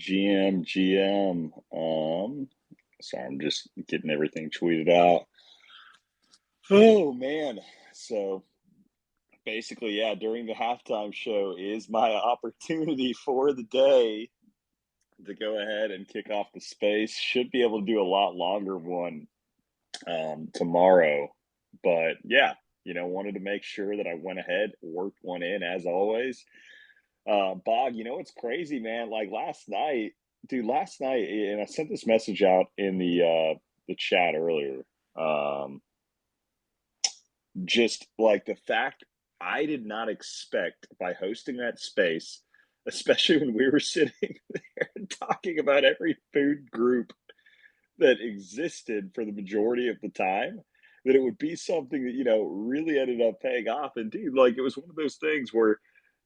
GM. Sorry, I'm just getting everything tweeted out. Oh man. So basically, yeah, during the halftime show is my opportunity for the day to go ahead and kick off the space. Should be able to do a lot longer one tomorrow. But yeah, wanted to make sure that I went ahead, worked one in as always. Bog, it's crazy, man. Like last night, and I sent this message out in the chat earlier. Um, just like the fact I did not expect by hosting that space, especially when we were sitting there and talking about every food group that existed for the majority of the time, that it would be something that, really ended up paying off. And dude, like it was one of those things where,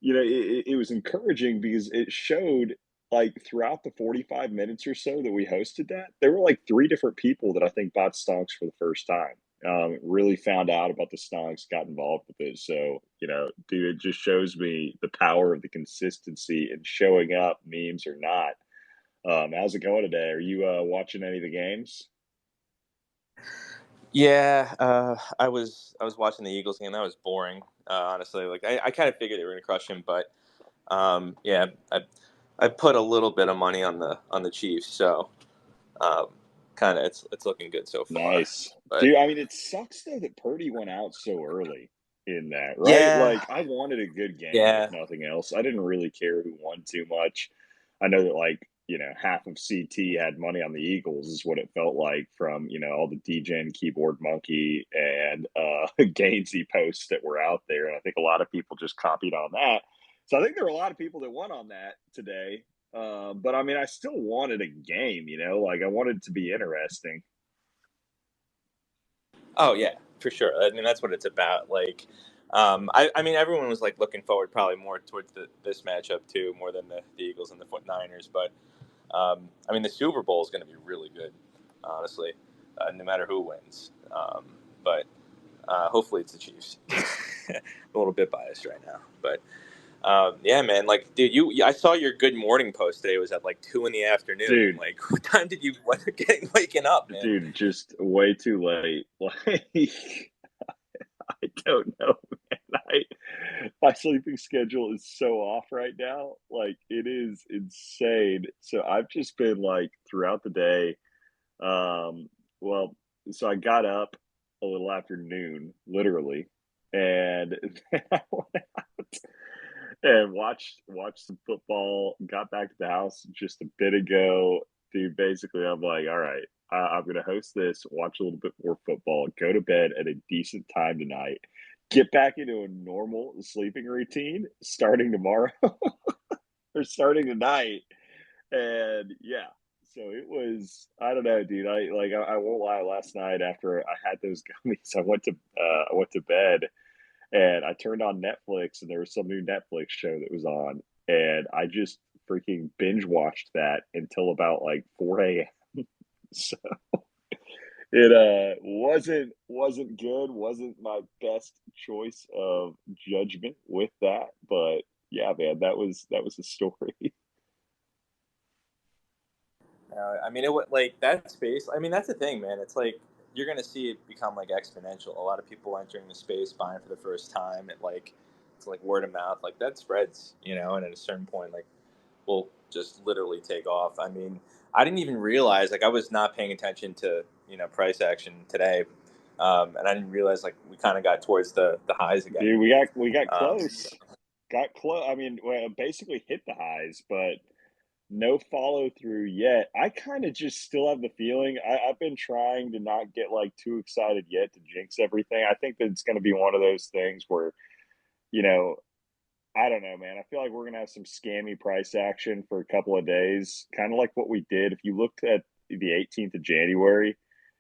it was encouraging because it showed like throughout the 45 minutes or so that we hosted that, there were like three different people that I think bought stonks for the first time. Really found out about the stonks, got involved with it. So, dude, it just shows me the power of the consistency and showing up, memes or not. How's it going today? Are you watching any of the games? Yeah, I was watching the Eagles game. That was boring, honestly. Like I kind of figured they were going to crush him, but yeah, I put a little bit of money on the Chiefs, so um, kind of it's looking good so far. Nice. But Dude, I mean, it sucks though that Purdy went out so early in that, right? yeah, Like, I wanted a good game, if yeah, nothing else. I didn't really care who won too much. I know that, like, half of CT had money on the Eagles, is what it felt like from, all the DJing keyboard monkey and Gainsey posts that were out there. And I think a lot of people just copied on that. So I think there were a lot of people that won on that today. But I mean, I still wanted a game, like I wanted it to be interesting. oh yeah, for sure. I mean that's what it's about. Like, I mean everyone was like looking forward probably more towards this matchup too, more than the Eagles and the Niners. But I mean the Super Bowl is going to be really good, honestly, no matter who wins. But hopefully it's the Chiefs. A little bit biased right now, but yeah, man. Like, dude, I saw your Good Morning post today. It was at like 2 in the afternoon. Dude, Like, what time did you get waking up, man? dude, just way too late. Like, I don't know, man. My sleeping schedule is so off right now. Like, it is insane. So I've just been like throughout the day. Um, well, so I got up a little after noon, literally, and then I went out and watched some football. Got back to the house just a bit ago. Dude, basically, I'm like, all right, I'm gonna host this, watch a little bit more football, go to bed at a decent time tonight, get back into a normal sleeping routine starting tomorrow or starting tonight. And yeah, so it was, I don't know, dude. I won't lie. Last night after I had those gummies, I went to bed and I turned on Netflix and there was some new Netflix show that was on, and I just freaking binge watched that until about like 4 a.m. So it wasn't good, wasn't my best choice of judgment with that, but yeah, man, that was the story. I mean, it would like that space. I mean, that's the thing, man. It's like you're gonna see it become like exponential. A lot of people entering the space, buying for the first time. It's like word of mouth, like that spreads, and at a certain point, like will just literally take off. I mean, I didn't even realize like I was not paying attention to price action today, and I didn't realize like we kind of got towards the highs again. Dude, we got So, close. Got close. I mean, well, basically hit the highs, but no follow through yet. I kind of just still have the feeling I've been trying to not get like too excited yet to jinx everything. I think that it's going to be one of those things where, you know, I don't know, man. I feel like we're going to have some scammy price action for a couple of days, kind of like what we did. If you looked at the 18th of January,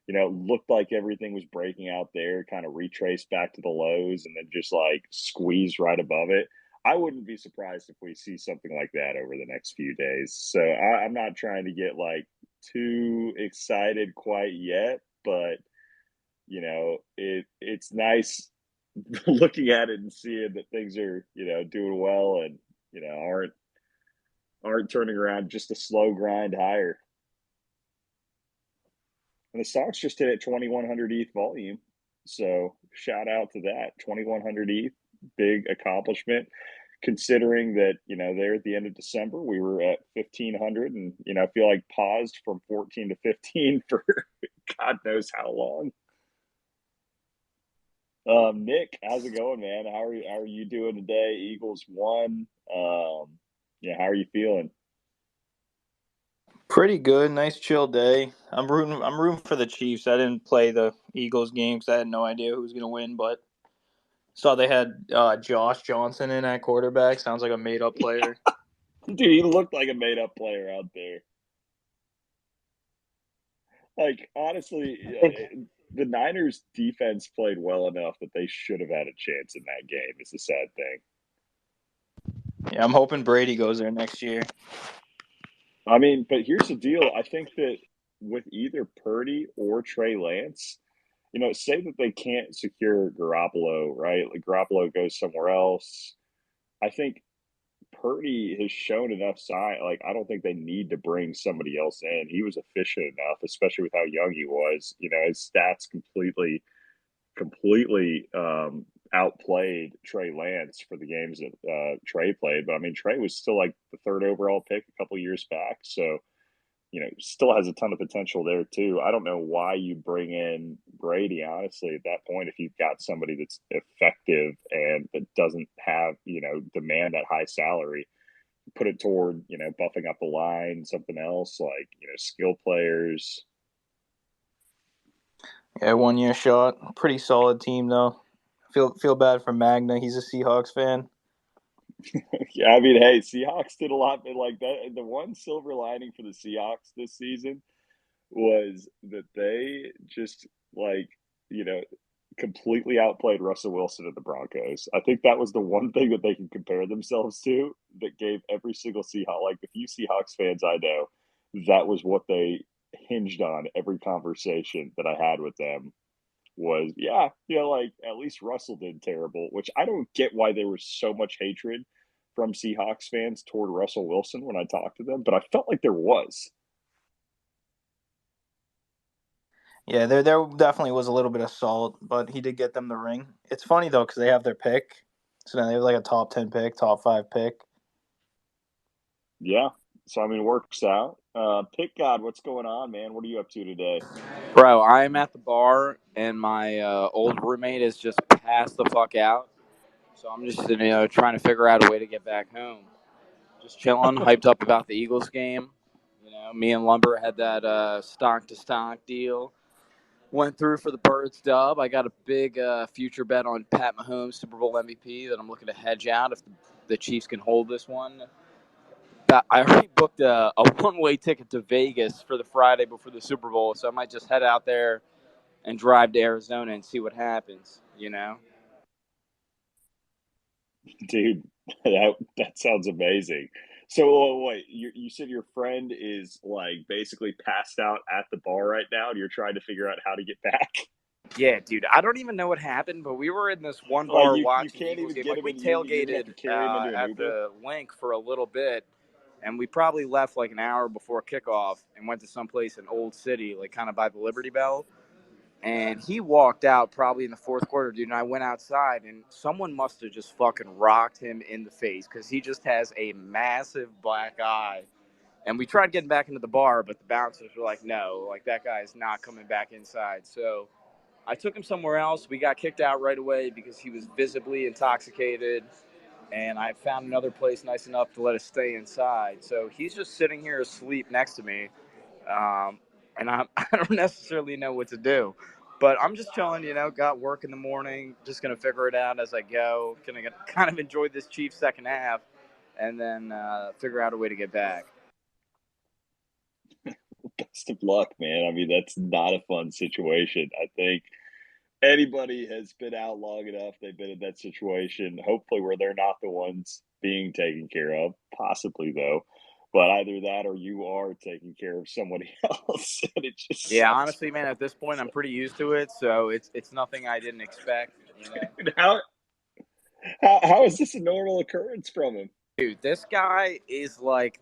it looked like everything was breaking out there, kind of retraced back to the lows and then just like squeezed right above it. I wouldn't be surprised if we see something like that over the next few days. So I'm not trying to get like too excited quite yet, but it's nice looking at it and seeing that things are doing well and aren't aren't turning around, just a slow grind higher. And the Stonks just hit at 2100 ETH volume. So shout out to that. 2100 ETH, big accomplishment. Considering that, there at the end of December, we were at 1500 and, I feel like paused from 14 to 15 for God knows how long. Nick, how's it going, man? How are you doing today? Eagles won. Yeah, how are you feeling? Pretty good. Nice chill day. I'm rooting for the Chiefs. I didn't play the Eagles game because I had no idea who was gonna win, but saw they had Josh Johnson in at quarterback. Sounds like a made up player. Dude, he looked like a made up player out there. Like, honestly, I think. the Niners defense played well enough that they should have had a chance in that game. It's a sad thing. Yeah, I'm hoping Brady goes there next year. I mean, but here's the deal. I think that with either Purdy or Trey Lance, say that they can't secure Garoppolo, right? Like Garoppolo goes somewhere else. I think Purdy has shown enough sign. Like, I don't think they need to bring somebody else in. He was efficient enough, especially with how young he was. His stats completely outplayed Trey Lance for the games that Trey played. But I mean, Trey was still like the third overall pick a couple years back. So, still has a ton of potential there too. I don't know why you bring in Brady, honestly, at that point, if you've got somebody that's effective and that doesn't have, demand that high salary. Put it toward, buffing up the line, something else like, skill players. Yeah, 1 year shot. Pretty solid team though. Feel bad for Magna. He's a Seahawks fan. Yeah, I mean, hey, Seahawks did a lot, but like that. The one silver lining for the Seahawks this season was that they just like, you know, completely outplayed Russell Wilson and the Broncos. I think that was the one thing that they can compare themselves to that gave every single Seahawks, like the few Seahawks fans I know, that was what they hinged on every conversation that I had with them was, yeah, like at least Russell did terrible, which I don't get why there was so much hatred from Seahawks fans toward Russell Wilson when I talked to them, but I felt like there was. Yeah, there definitely was a little bit of salt, but he did get them the ring. It's funny though because they have their pick, so now they have like a top 10 pick, top 5 pick. Yeah. So I mean, works out. Pick God, what's going on, man? What are you up to today? Bro, I'm at the bar and my old roommate is just passed the fuck out. So I'm just trying to figure out a way to get back home. Just chilling, hyped up about the Eagles game. Me and Lumber had that stock to stock deal. Went through for the Birds dub. I got a big future bet on Pat Mahomes Super Bowl MVP that I'm looking to hedge out if the Chiefs can hold this one. I already booked a one-way ticket to Vegas for the Friday before the Super Bowl, so I might just head out there and drive to Arizona and see what happens. Dude, that sounds amazing. So, wait, you said your friend is like basically passed out at the bar right now, and you're trying to figure out how to get back. Yeah, dude, I don't even know what happened, but we were in this one Like bar you watching the can't Eagles even game. get Like, him we in. You have tailgated to carry him into an at Uber. the link for a little bit, and we probably left like an hour before kickoff and went to someplace in Old City, like kind of by the Liberty Bell. And he walked out probably in the fourth quarter, dude. And I went outside, and someone must have just fucking rocked him in the face because he just has a massive black eye. And we tried getting back into the bar, but the bouncers were like, no, like that guy is not coming back inside. So I took him somewhere else. We got kicked out right away because he was visibly intoxicated. And I found another place nice enough to let us stay inside. So he's just sitting here asleep next to me. And I don't necessarily know what to do. But I'm just chilling, got work in the morning, just going to figure it out as I go. Going to kind of enjoy this Chiefs second half and then figure out a way to get back. Best of luck, man. I mean, that's not a fun situation. I think anybody has been out long enough, they've been in that situation, hopefully where they're not the ones being taken care of, possibly though. But either that or you are taking care of somebody else. And it just Yeah, sucks honestly, for man, at this point, I'm pretty used to it. So it's nothing I didn't expect. dude, how is this a normal occurrence from him? Dude, this guy is like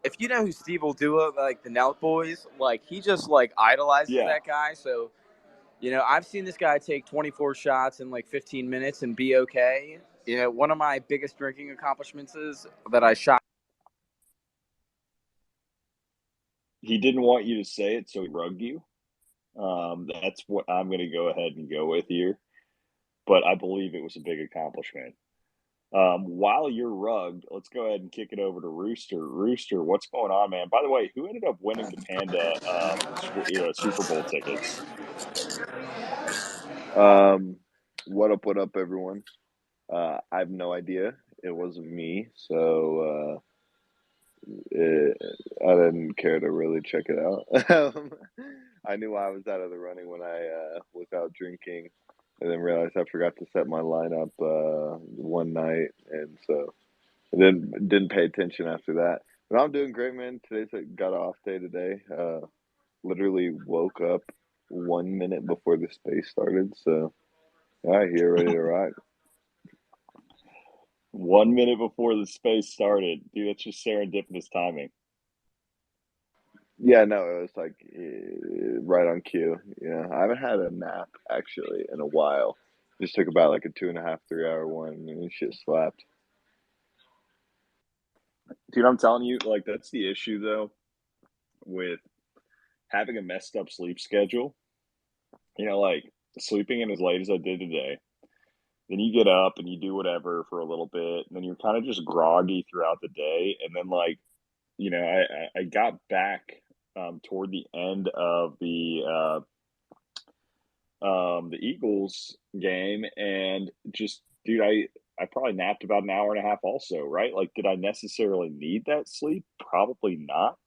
if you know who Steve will do it, like the Nelk Boys, like he just like idolizes Yeah. that guy. So, you know, I've seen this guy take 24 shots in like 15 minutes and be okay. You know, one of my biggest drinking accomplishments is that I shot. He didn't want you to say it, so he rugged you. That's what I'm going to go ahead and go with here. But I believe it was a big accomplishment. While you're rugged, let's go ahead and kick it over to Rooster. Rooster, what's going on, man? By the way, who ended up winning the Panda Super Bowl tickets? What up, everyone? I have no idea. It wasn't me, so I didn't care to really check it out. I knew I was out of the running when I was out drinking, and then realized I forgot to set my lineup one night, and so I didn't pay attention after that. But I'm doing great, man. Got an off day today. Literally woke up 1 minute before the space started, so here ready to rock. 1 minute before the space started. Dude, that's just serendipitous timing. Yeah, no, it was like right on cue. Yeah, I haven't had a nap actually in a while. Just took about like a 2.5, 3 hour one, and shit slapped. Dude, I'm telling you, like, that's the issue, though, with having a messed up sleep schedule. You know, like, sleeping in as late as I did today. Then you get up and you do whatever for a little bit, and then you're kind of just groggy throughout the day. And then, like, you know, I got back toward the end of the Eagles game, and just, dude, I probably napped about an hour and a half also, right? Like, did I necessarily need that sleep? Probably not.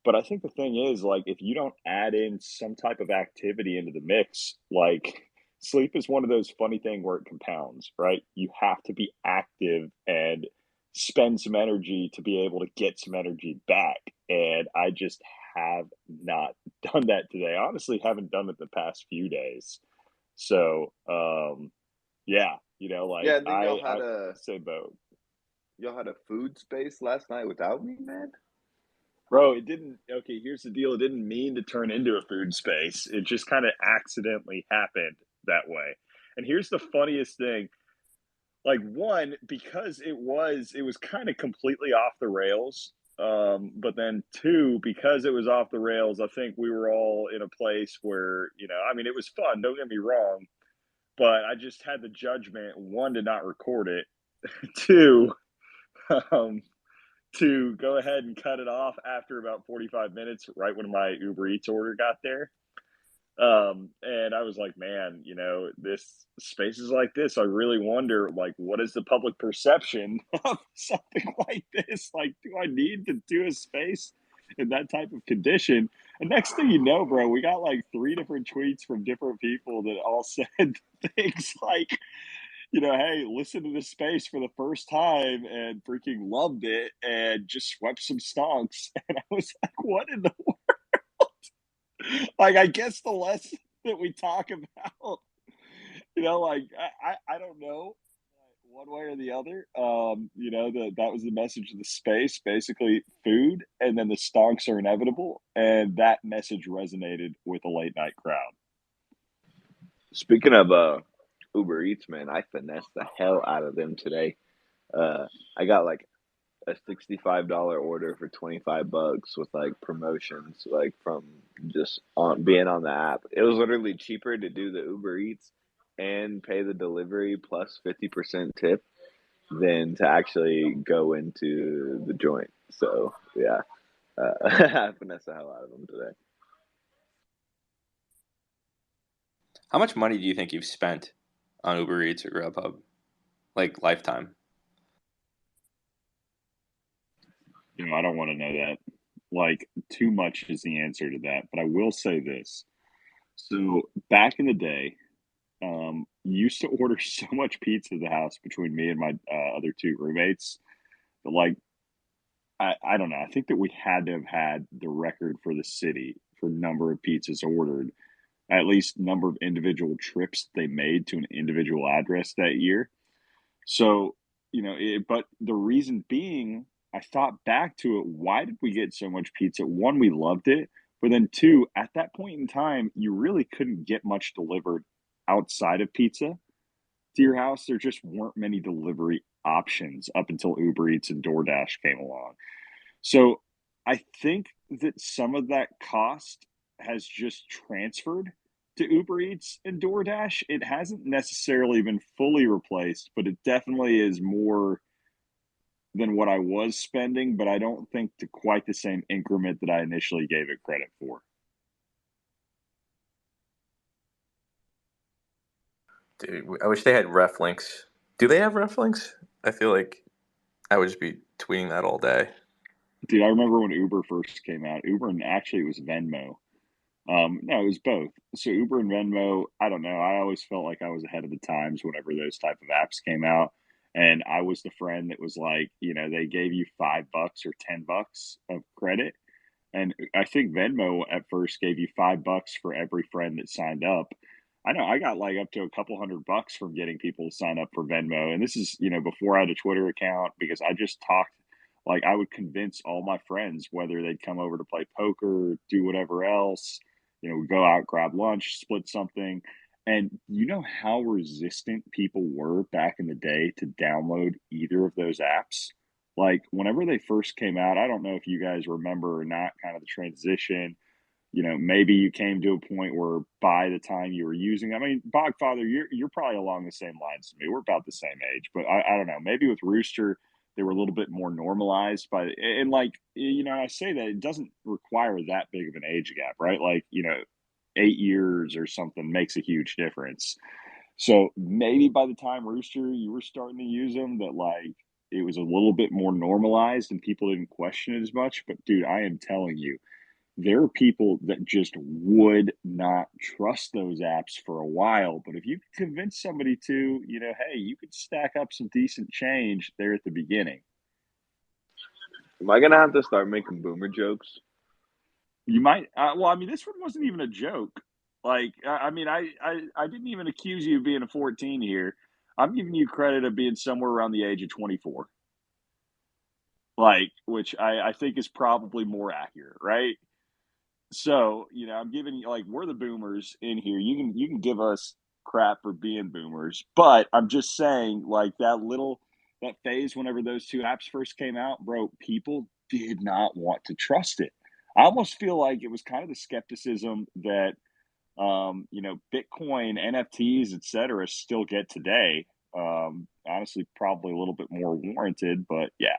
But I think the thing is, like, if you don't add in some type of activity into the mix, like, sleep is one of those funny things where it compounds, right? You have to be active and spend some energy to be able to get some energy back. And I just have not done that today. I honestly haven't done it the past few days. So, yeah, you know, like, Yeah, and then I same boat. y'all had a food space last night without me, man. Bro, it didn't. Okay, here's the deal. It didn't mean to turn into a food space. It just kind of accidentally happened that way. And here's the funniest thing. Like, one, because it was kind of completely off the rails. But then two, because it was off the rails, I think we were all in a place where, you know, I mean, it was fun, don't get me wrong, but I just had the judgment, one, to not record it, two, um, to go ahead and cut it off after about 45 minutes, right when my Uber Eats order got there. And I was like, man, you know, this spaces like this, I really wonder, like, what is the public perception of something like this? Like, do I need to do a space in that type of condition? And next thing you know, bro, we got like 3 different tweets from different people that all said things like, you know, hey, listen to this space for the first time and freaking loved it and just swept some stonks. And I was like, what in the world? Like, I guess the less that we talk about, you know, like, I don't know one way or the other. You know, that was the message of the space, basically food, and then the stonks are inevitable. And that message resonated with a late night crowd. Speaking of Uber Eats, man, I finessed the hell out of them today. I got like a $65 order for $25 with like promotions, like from just on being on the app. It was literally cheaper to do the Uber Eats and pay the delivery plus 50% tip than to actually go into the joint. So yeah, I finessed the hell out of them today. How much money do you think you've spent on Uber Eats or Grubhub, like lifetime? You know, I don't want to know that. Like, too much is the answer to that. But I will say this. So back in the day, used to order so much pizza at the house between me and my other 2 roommates. But, like, I don't know. I think that we had to have had the record for the city for number of pizzas ordered, at least number of individual trips they made to an individual address that year. So, you know, but the reason being I thought back to it. Why did we get so much pizza? One, we loved it. But then two, at that point in time, you really couldn't get much delivered outside of pizza to your house. There just weren't many delivery options up until Uber Eats and DoorDash came along. So I think that some of that cost has just transferred to Uber Eats and DoorDash. It hasn't necessarily been fully replaced, but it definitely is more than what I was spending, but I don't think to quite the same increment that I initially gave it credit for. Dude, I wish they had ref links. Do they have ref links? I feel like I would just be tweeting that all day. Dude, I remember when Uber first came out. Uber and actually it was Venmo. No, it was both. So Uber and Venmo, I don't know. I always felt like I was ahead of the times whenever those type of apps came out. And I was the friend that was like, they gave you $5 or $10 of credit. And I think Venmo at first gave you $5 for every friend that signed up. I know I got like up to a couple $100 from getting people to sign up for Venmo. And this is, before I had a Twitter account because I just talked like I would convince all my friends whether they'd come over to play poker, do whatever else, go out, grab lunch, split something. And you know how resistant people were back in the day to download either of those apps? Like whenever they first came out, I don't know if you guys remember or not, kind of the transition. Maybe you came to a point where by the time you were using, I mean, Bogfather, you're probably along the same lines as me. We're about the same age, but I don't know. Maybe with Rooster, they were a little bit more normalized and like, I say that it doesn't require that big of an age gap, right? Like, 8 years or something makes a huge difference. So maybe by the time Rooster, you were starting to use them, that like it was a little bit more normalized and people didn't question it as much. But dude, I am telling you, there are people that just would not trust those apps for a while. But if you could convince somebody to, hey, you could stack up some decent change there at the beginning. Am I gonna have to start making boomer jokes? You might. Well, I mean, this one wasn't even a joke. Like, I mean, I didn't even accuse you of being a 14 here. I'm giving you credit of being somewhere around the age of 24. Like, which I think is probably more accurate, right? So, I'm giving you like we're the boomers in here. You can give us crap for being boomers, but I'm just saying like that phase whenever those two apps first came out, bro, people did not want to trust it. I almost feel like it was kind of the skepticism that Bitcoin, NFTs, etc. still get today. Honestly, probably a little bit more warranted, but yeah.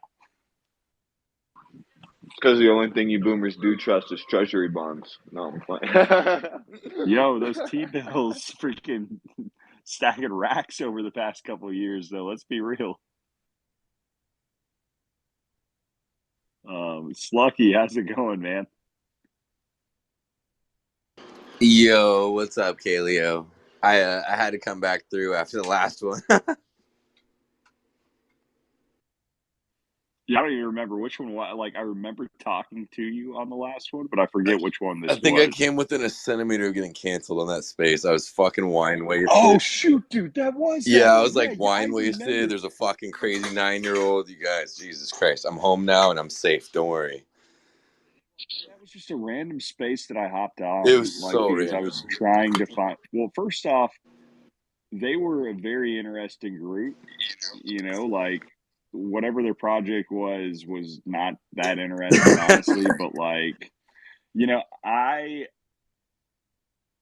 Because the only thing you boomers do trust is treasury bonds. No, I'm playing. Yo, those T-bills freaking stacking racks over the past couple of years, though. Let's be real. Slucky, how's it going, man? Yo, what's up, Kaleo? I had to come back through after the last one. Yeah, I don't even remember which one. Like, I remember talking to you on the last one, but I forget which one I this think I was. came within a centimeter of getting canceled on that space. I was fucking wine wasted. Oh shoot, dude, that was that Yeah, I one. was like Yeah, I wine wasted. remember. There's a fucking crazy 9-year-old. You guys, Jesus Christ. I'm home now and I'm safe. Don't worry. That was just a random space that I hopped It on, was like so because I random. was trying to find. Well, first off, they were a very interesting group. Like whatever their project was not that interesting, honestly. But like,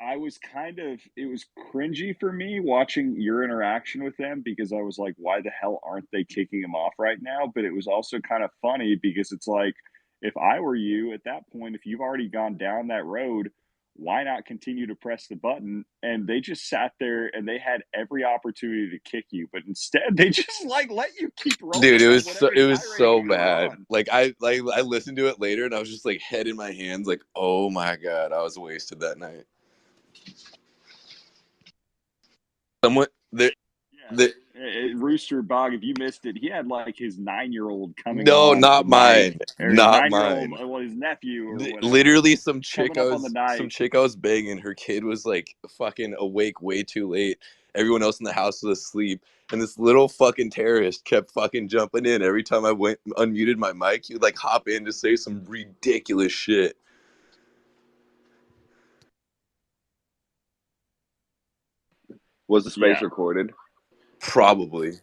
I was kind of it was cringy for me watching your interaction with them because I was like, why the hell aren't they kicking him off right now? But it was also kind of funny because it's like, if I were you at that point, if you've already gone down that road, why not continue to press the button? And they just sat there and they had every opportunity to kick you, but instead they just like let you keep rolling Dude, on whatever it was tirade so you were bad. on. Like I listened to it later and I was just like head in my hands, like, oh my god, I was wasted that night. Someone there. Yeah, Rooster Bog, if you missed it, he had like his 9-year-old coming No, on not the night, mine. or his Not 9-year-old, mine. well, his nephew or whatever, Literally some chick coming up on the I night. was banging. Her kid was like fucking awake way too late. Everyone else in the house was asleep. And this little fucking terrorist kept fucking jumping in. Every time I went unmuted my mic, he would like hop in to say some ridiculous shit. Was the space Yeah. recorded? Probably.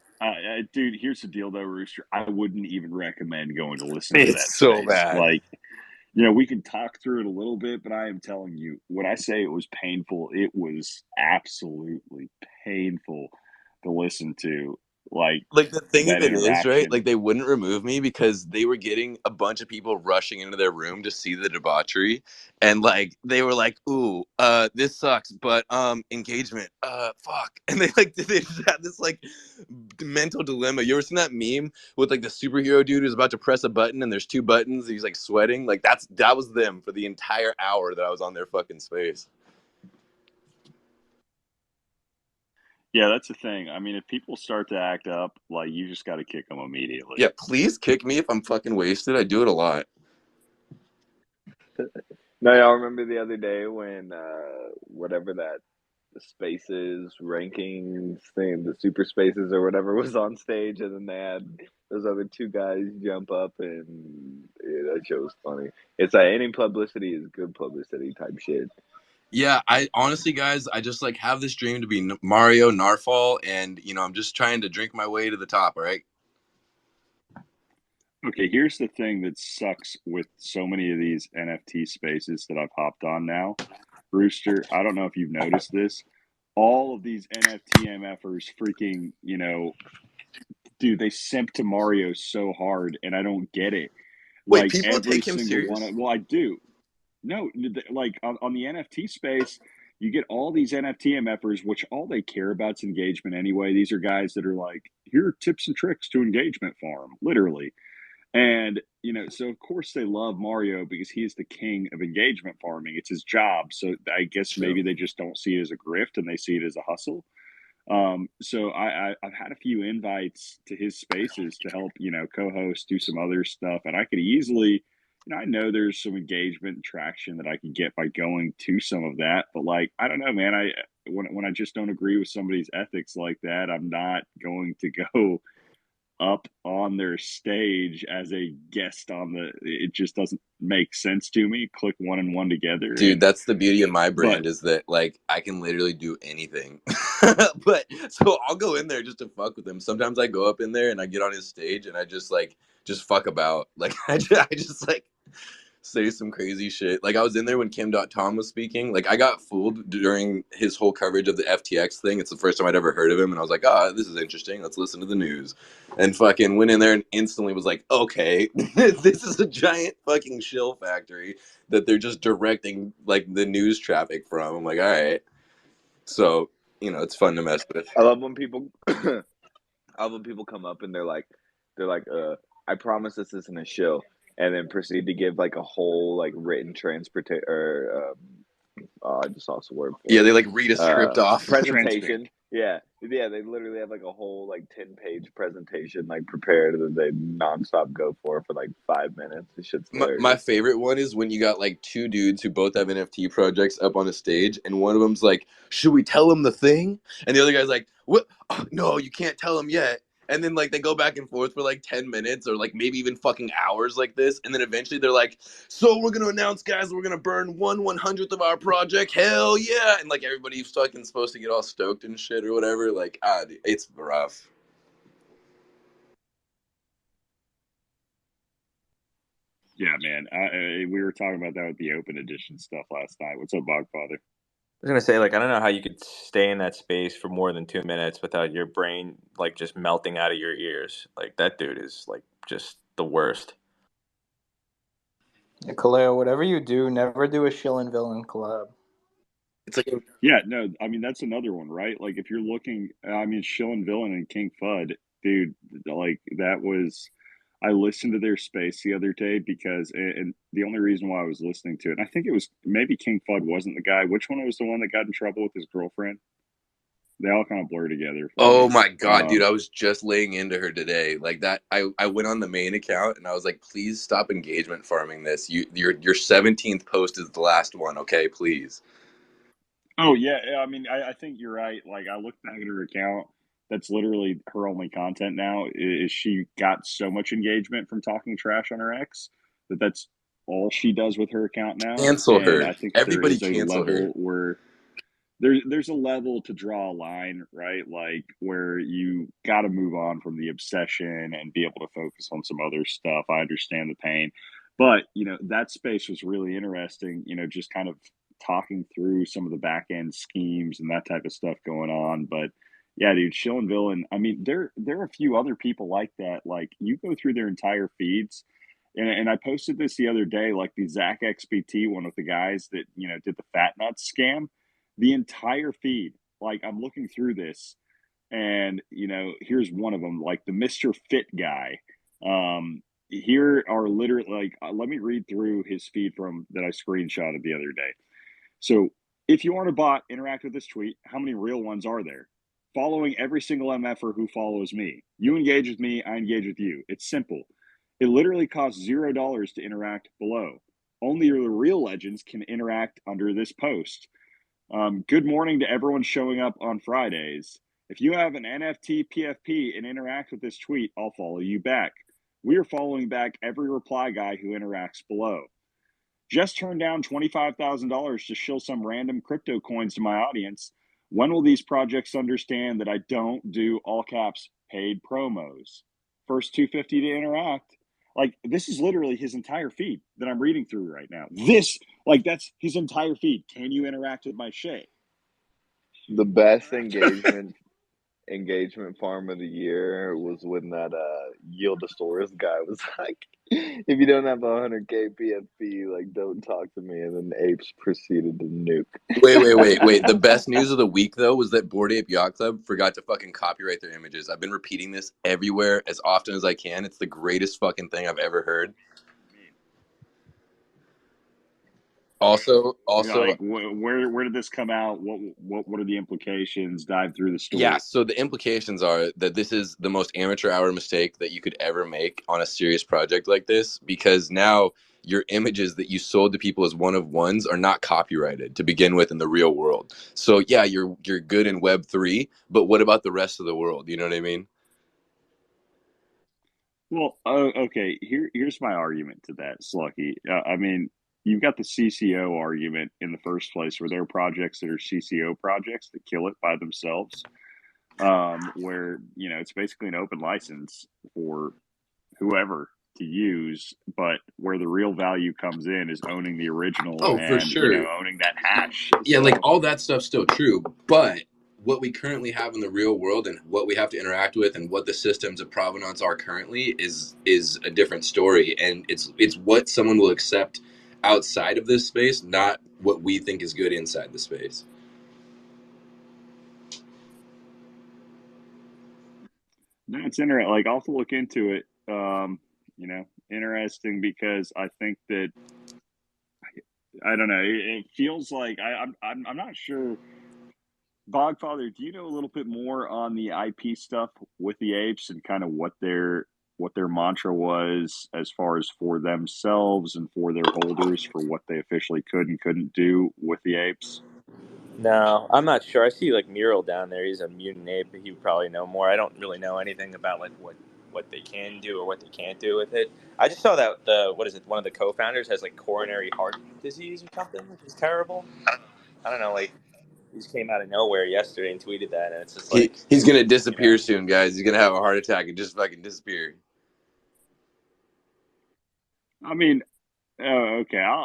Dude, here's the deal, though, Rooster. I wouldn't even recommend going to listen to that It's so space. bad. Like, we can talk through it a little bit, but I am telling you, when I say it was painful, it was absolutely painful to listen to. Like The thing of that it is, right? interaction. They wouldn't remove me because they were getting a bunch of people rushing into their room to see the debauchery, and they were like, "Ooh, this sucks," but engagement, fuck, and they just had this mental dilemma. You ever seen that meme with the superhero dude who's about to press a button and there's two buttons, and he's sweating? That was them for the entire hour that I was on their fucking space. Yeah, that's the thing. I mean, if people start to act up, you just got to kick them immediately. Yeah, please kick me if I'm fucking wasted. I do it a lot. No, y'all remember the other day when whatever that spaces rankings thing, the super spaces or whatever was on stage, and then they had those other two guys jump up, and that show was funny. It's like any publicity is good publicity type shit. Yeah, I honestly, guys, I just have this dream to be Mario Narfall, and I'm just trying to drink my way to the top. All right. Okay, here's the thing that sucks with so many of these NFT spaces that I've hopped on now. Rooster, I don't know if you've noticed this. All of these NFT MFers freaking, dude, they simp to Mario so hard, and I don't get it. Wait, Like people every take him single serious? one. Well, I do. No, on the NFT space, you get all these NFT MFers, which all they care about is engagement anyway. These are guys that are like, here are tips and tricks to engagement farm, literally. And, so of course they love Mario because he is the king of engagement farming. It's his job. So I guess True. maybe they just don't see it as a grift and they see it as a hustle. So I've had a few invites to his spaces to help, co-host, do some other stuff. And I could easily, I know there's some engagement and traction that I could get by going to some of that. But I don't know, man, when I just don't agree with somebody's ethics like that, I'm not going to go up on their stage as a guest it just doesn't make sense to me. Click one and one together. Dude, And that's the beauty of my but brand is that I can literally do anything. But so I'll go in there just to fuck with him. Sometimes I go up in there and I get on his stage and I just fuck about. I just say some crazy shit. I was in there when Kim.Tom was speaking. I got fooled during his whole coverage of the FTX thing. It's the first time I'd ever heard of him, and I was like, this is interesting. Let's listen to the news. And fucking went in there and instantly was like, okay, this is a giant fucking shill factory that they're just directing the news traffic from. I'm like, all right. So, it's fun to mess with. I love when people I love when people come up and they're like, I promise this isn't a show, and then proceed to give a whole written transportation or I just lost the word for Yeah, it. they read a script off. Presentation. Yeah, they literally have a whole 10-page presentation prepared that they nonstop go for 5 minutes. This shit's hilarious. My favorite one is when you got two dudes who both have NFT projects up on a stage, and one of them's like, "Should we tell them the thing?" And the other guy's like, "What? Oh, no, you can't tell them yet." And then they go back and forth for 10 minutes or maybe even fucking hours like this, and then eventually they're like, "So we're gonna announce, guys, we're gonna burn 1/100th of our project. Hell yeah!" And everybody's fucking supposed to get all stoked and shit or whatever. It's rough. yeah, man, we were talking about that with the open edition stuff last night. What's up, Bogfather? I was gonna say, I don't know how you could stay in that space for more than 2 minutes without your brain just melting out of your ears. That dude is just the worst. Yeah, Kaleo, whatever you do, never do a Shillin villain collab. It's Yeah, no, I mean that's another one, right? If you're looking, I mean, Shillin Villain and King Fudd, dude, that was. I listened to their space the other day because, and the only reason why I was listening to it, and I think it was maybe King Fudd wasn't the guy. Which one was the one that got in trouble with his girlfriend? They all kind of blur together. Oh my god, dude! I was just laying into her today. That, I went on the main account and I was like, "Please stop engagement farming this. Your 17th post is the last one, okay? Please." Oh yeah, I mean, I think you're right. Like I looked back at her account. That's literally her only content now. Is she got so much engagement from talking trash on her ex that that's all she does with her account now. Cancel And her. I think that there Everybody is a cancel her. level where there's a level to draw a line, right? Like where you got to move on from the obsession and be able to focus on some other stuff. I understand the pain, but that space was really interesting. Just kind of talking through some of the back end schemes and that type of stuff going on. But yeah, dude, Shill and Villain. I mean, there are a few other people like that. Like you go through their entire feeds. And I posted this the other day, like the Zach XBT one with the guys that did the fat nuts scam, the entire feed. Like I'm looking through this, and here's one of them, like the Mr. Fit guy. Here are literally like, let me read through his feed from that I screenshotted the other day. So if you aren't a bot, interact with this tweet. How many real ones are there? Following every single MFer who follows me. You engage with me, I engage with you. It's simple. It literally costs $0 to interact below. Only the real legends can interact under this post. Good morning to everyone showing up on Fridays. If you have an NFT PFP and interact with this tweet, I'll follow you back. We are following back every reply guy who interacts below. Just turned down $25,000 to shill some random crypto coins to my audience. When will these projects understand that I don't do all caps paid promos? First 250 to interact. Like this is literally his entire feed that I'm reading through right now. That's his entire feed. Can you interact with my shit? The best engagement farm of the year was when that Yieldosaurus guy was like, if you don't have 100k PFP, like don't talk to me, and then the apes proceeded to nuke. Wait. The best news of the week though was that Bored Ape Yacht Club forgot to fucking copyright their images. I've been repeating this everywhere as often as I can. It's the greatest fucking thing I've ever heard. Also, Like where did this come out? What are the implications? Dive through the yeah, story. so the implications are that this is the most amateur hour mistake that you could ever make on a serious project like this, because now your images that you sold to people as one of ones are not copyrighted to begin with in the real world. So yeah, you're good in Web3, but what about the rest of the world? You know what I mean? Well, okay. Here's my argument to that, Slucky. I mean, you've got the CCO argument in the first place, where there are projects that are CCO projects that kill it by themselves, where it's basically an open license for whoever to use, but where the real value comes in is owning the original Oh, for and sure. owning that hash. Yeah, like So all that stuff's still true, but what we currently have in the real world and what we have to interact with and what the systems of provenance are currently is a different story, and it's what someone will accept outside of this space, not what we think is good inside the space. no, it's interesting. Like I'll have to look into it. Interesting because I think that I don't know. It feels like I'm not sure. Bogfather, do you know a little bit more on the IP stuff with the apes and kind of what their mantra was as far as for themselves and for their holders for what they officially could and couldn't do with the apes? No, I'm not sure. I see like Mural down there. He's a mutant ape, but he would probably know more. I don't really know anything about like what they can do or what they can't do with it. I just saw that the what is it? One of the co-founders has like coronary heart disease or something, which is terrible. I don't know. Like he just came out of nowhere yesterday and tweeted that, and it's just like He's gonna you know. disappear soon, guys. He's gonna have a heart attack and just fucking disappear. I mean, okay,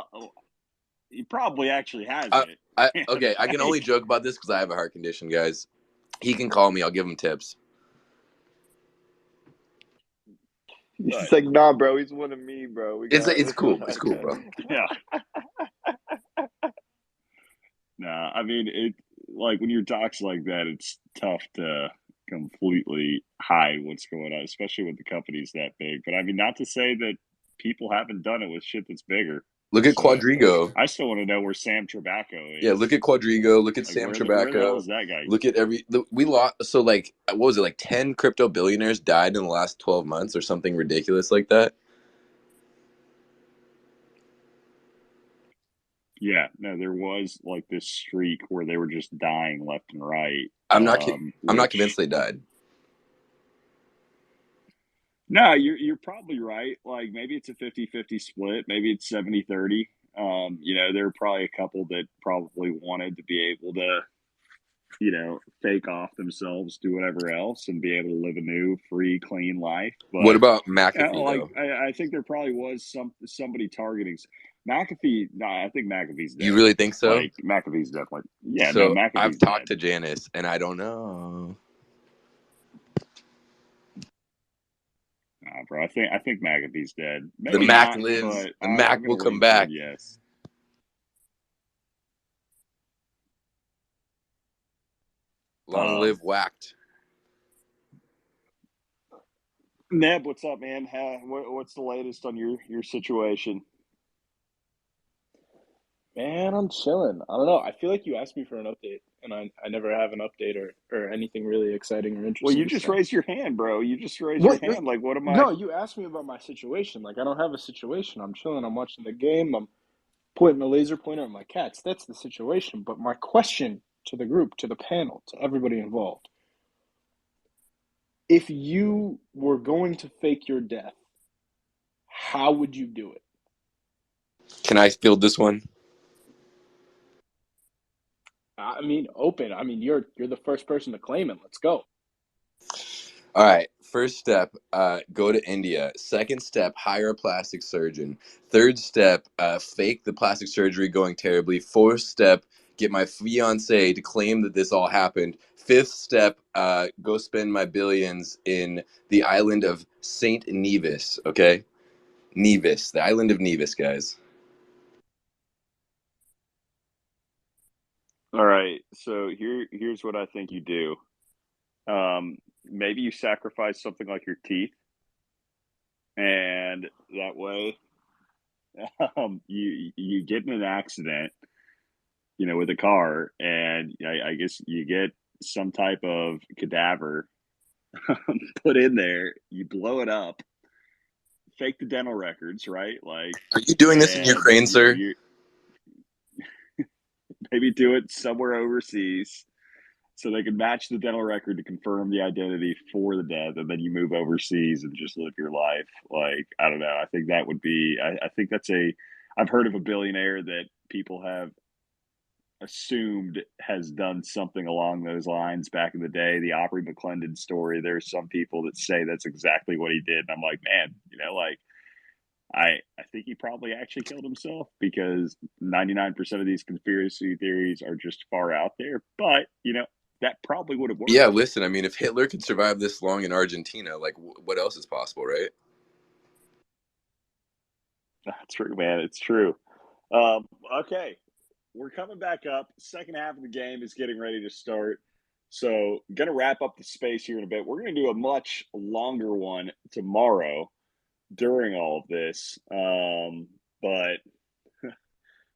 he probably actually has I, it. okay, I can only Like, joke about this because I have a heart condition, guys. He can call me. I'll give him tips. He's but like, nah, bro, he's one of me, bro. We got It's this. cool. It's cool, bro. yeah, nah. I mean, it like when you're talks like that, it's tough to completely hide what's going on, especially with the companies that big. But I mean, not to say that people haven't done it with shit that's bigger. Look at So Quadrigo. I still want to know where Sam Tobacco Yeah, look is. at Quadrigo. Look at Like, Sam where the hell Tobacco. is that guy? Look at we lost. So like, what was it? Like 10 crypto billionaires died in the last 12 months or something ridiculous like that. Yeah, no, there was like this streak where they were just dying left and right. I'm not. I'm not convinced Which they died. no, you're probably right. Like maybe it's a 50-50 split, maybe it's 70-30. There are probably a couple that probably wanted to be able to, fake off themselves, do whatever else, and be able to live a new, free, clean life. What But about McAfee like though? I think there probably was somebody targeting McAfee. No, I think McAfee's You dead. really think so? Like McAfee's definitely, yeah. No, So I've McAfee's talked dead. to Janice, and I don't know. Nah, bro, I think McAfee's dead. The Maybe Mac not, lives. but The I'm Mac gonna will come lean toward back. yes. Long live whacked. Neb, what's up, man? What's the latest on your situation? Man, I'm chilling. I don't know. I feel like you asked me for an update, and I never have an update or anything really exciting or Well, interesting you to just say. raised your hand, bro. You just raised your What? hand. Like, what am I? No, you asked me about my situation. Like, I don't have a situation. I'm chilling. I'm watching the game. I'm pointing a laser pointer at my cats. That's the situation. But my question to the group, to the panel, to everybody involved: if you were going to fake your death, how would you do it? Can I field this one? I mean, open. I mean, you're the first person to claim it. Let's go. All right. First step, go to India. Second step, hire a plastic surgeon. Third step, fake the plastic surgery going terribly. Fourth step, get my fiance to claim that this all happened. Fifth step, go spend my billions in the island of Saint Nevis. Okay, Nevis, the island of Nevis, guys. All right. So here's what I think you do. Maybe you sacrifice something like your teeth, and that way, you get in an accident, with a car, and I guess you get some type of cadaver put in there. You blow it up, fake the dental records, right? Like, Are you doing this in and Ukraine, sir? you maybe do it somewhere overseas so they can match the dental record to confirm the identity for the death, and then you move overseas and just live your life. Like, I don't know. I think that would be. I think that's a. I've heard of a billionaire that people have assumed has done something along those lines back in the day. The Aubrey McClendon story. There's some people that say that's exactly what he did, and I'm like, man, like I think he probably actually killed himself because 99% of these conspiracy theories are just far out there. But that probably would have Yeah, worked. listen, I mean, if Hitler could survive this long in Argentina, like, what else is possible, right? That's true, man. It's true. Okay, we're coming back up. Second half of the game is getting ready to start. So, going to wrap up the space here in a bit. We're going to do a much longer one tomorrow during all of this. But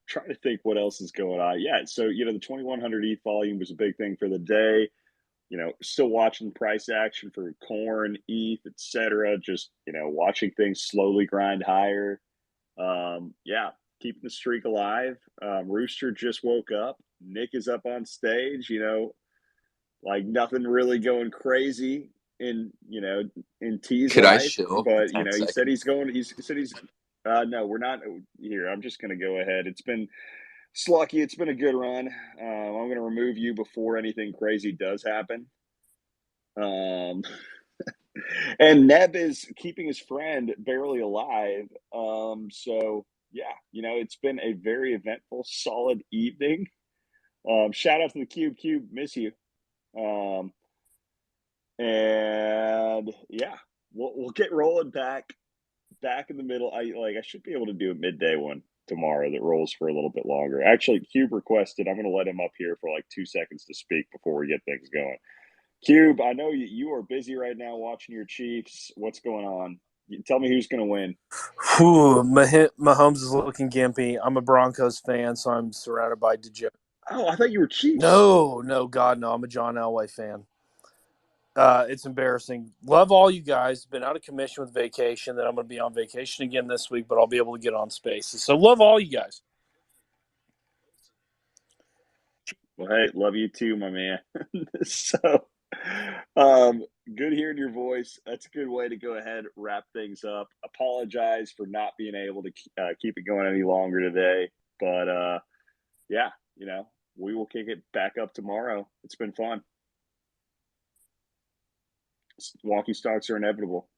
trying to think what else is going on. Yeah, so the 2100 ETH volume was a big thing for the day. Still watching price action for corn, ETH, etc. Just watching things slowly grind higher. Yeah, keeping the streak alive. Rooster just woke up. Nick is up on stage. Like nothing really going crazy in T's Could I life, chill for but 10 he said seconds? he's going. He said he's. No, we're not here. I'm just going to go ahead. It's been Slucky. It's been a good run. I'm going to remove you before anything crazy does happen. And Neb is keeping his friend barely alive. So yeah, it's been a very eventful, solid evening. Shout out to the Cube. Cube, miss you. And yeah, we'll get rolling back in the middle. I should be able to do a midday one tomorrow that rolls for a little bit longer. Actually, Cube requested. I'm going to let him up here for like 2 seconds to speak before we get things going. Cube, I know you are busy right now watching your Chiefs. What's going on? Tell me who's going to win. Whew, Mahomes is looking gimpy. I'm a Broncos fan, so I'm surrounded by degenerate. Oh, I thought you were Chiefs. No, God, no. I'm a John Elway fan. It's embarrassing. Love all you guys. Been out of commission with vacation. Then I'm going to be on vacation again this week, but I'll be able to get on Spaces. So love all you guys. Well, hey, love you too, my man. So, good hearing your voice. That's a good way to go ahead, wrap things up. Apologize for not being able to keep it going any longer today. But, yeah, we will kick it back up tomorrow. It's been fun. Wonky Stonks are inevitable.